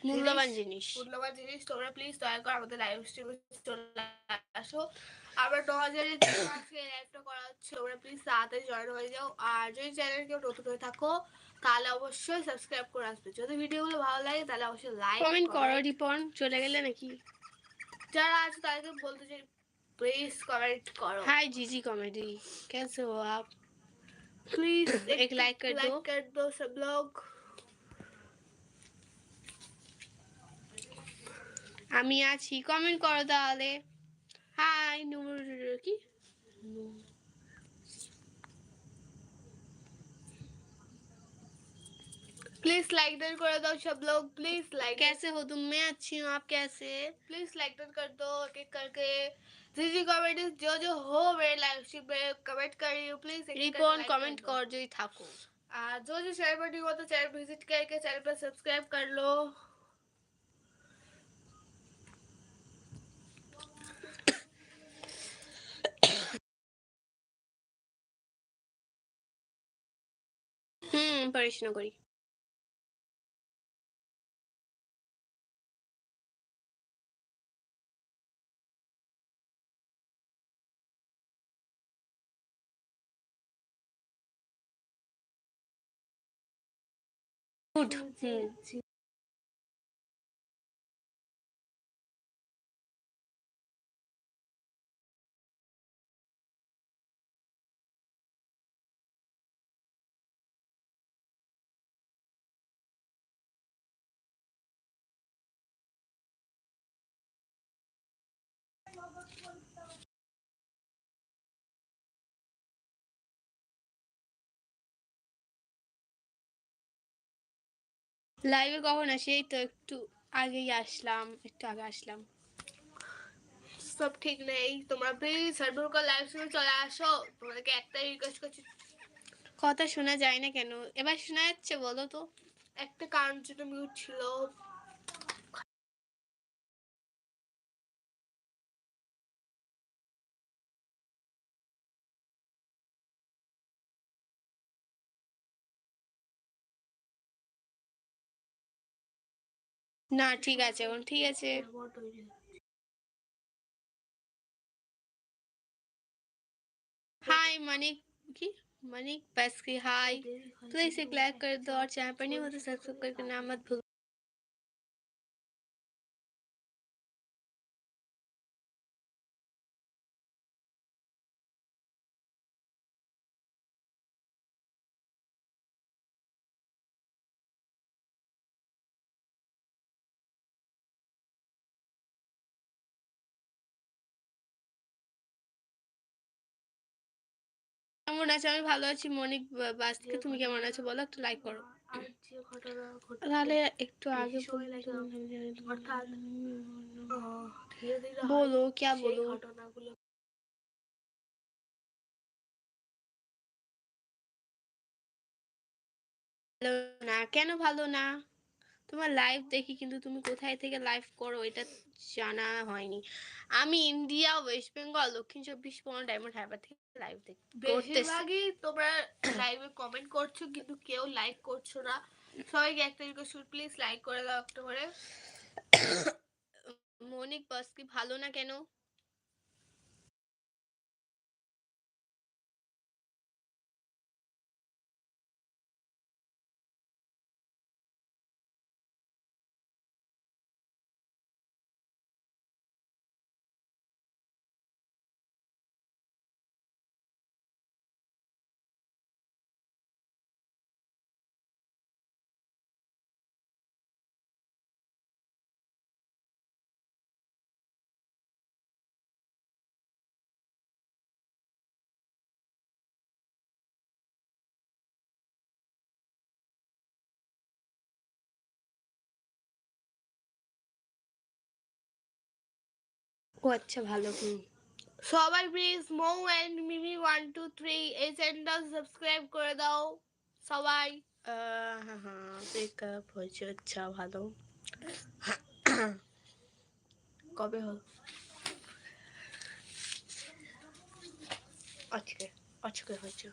মূল্যবান জিনিস তোমরা প্লিজ দয়া করে আমাদের লাইভ স্ট্রিমে চলে আসো। আমরা 9000 আজকে লাইভটা করা হচ্ছে, তোমরা প্লিজ তাড়াতাড়ি জয়েন হয়ে যাও। আর যদি চ্যানেল কেউ নতুন হয়ে থাকো তাহলে অবশ্যই সাবস্ক্রাইব করে আসবে। যদি ভিডিওগুলো ভালো লাগে তাহলে অবশ্যই লাইক কমেন্ট করো। রিপন চলে গেলে নাকি? যারা আছে তাদেরকে বলতে চাই प्लीज कमेंट करो। हाय जीजी कॉमेडी, कैसे हो आप? प्लीज एक लाइक कर दो सब लोग। আমি আছি, কমেন্ট করো তাহলে। হাই নূর কি प्लीज लाइक डन कर दो सब लोग, प्लीज लाइक। कैसे हो तुम? मैं अच्छी हूँ, आप कैसे? प्लीज लाइक डन कर दो एक एक करके। जीजी कमेंट जो हो मेरे लाइव स्ट्रीम पे कमेंट कर रही हूँ, प्लीज रिपोन कमेंट कर जो থাকো। जो चैनल पर नहीं हो तो चैनल विजिट करके चैनल पर सब्सक्राइब कर लो। পড়াশোনা করি। গুড। লাইভে কখন আসি? এই তো একটু আগেই আসলাম, একটু আগে আসলাম। সব ঠিক নেই, তোমরা প্লিজ সার্ভার কল লাইভ স্ট্রিমে চলে আসো। তোমাদেরকে একটাই রিকোয়েস্ট করছি। কথা শোনা যায় না কেন? এবার শোনা যাচ্ছে বলো তো? একটা কারণ জন্য মিউট ছিল। না ঠিক আছে, এখন ঠিক আছে। हाय मनिक की मनिक बस की हाय। प्लीज एक लाइक कर दो और चैनल पर नहीं हो तो सब्सक्राइब करके नाम मत भूलो। কেমন আছো? আমি ভালো আছি মনিক বাস থেকে। তুমি কেমন আছো বলো, একটু লাইক করো। তাহলে একটু আগে বলো, क्या বলো? ভালো না কেন? ভালো না? তোমার লাইভ দেখি কিন্তু তুমি কোথায় থেকে লাইভ করো এটা জানা হয়নি। আমি ইন্ডিয়া, ওয়েস্ট বেঙ্গল, দক্ষিণ 24 পরগনা, ডায়মন্ড হারবার থেকে লাইভ দেখি। বেশিরভাগই তোমরা লাইভে কমেন্ট করছো কিন্তু কেউ লাইক করছো না। সবাইকে একটা রিকোয়েস্ট, প্লিজ লাইক করে দাও একটা করে। মনিক বাস কি ভালো না কেন? ও আচ্ছা ভালো। সবাই প্লিজ মৌ এন্ড মিমি 1 2 3 এই চ্যানেলটা সাবস্ক্রাইব করে দাও সবাই। হ্যাঁ ব্রেকআপ হয়েছে, আচ্ছা ভালো। কবে হলো? আজকে আজকে হয়েছে।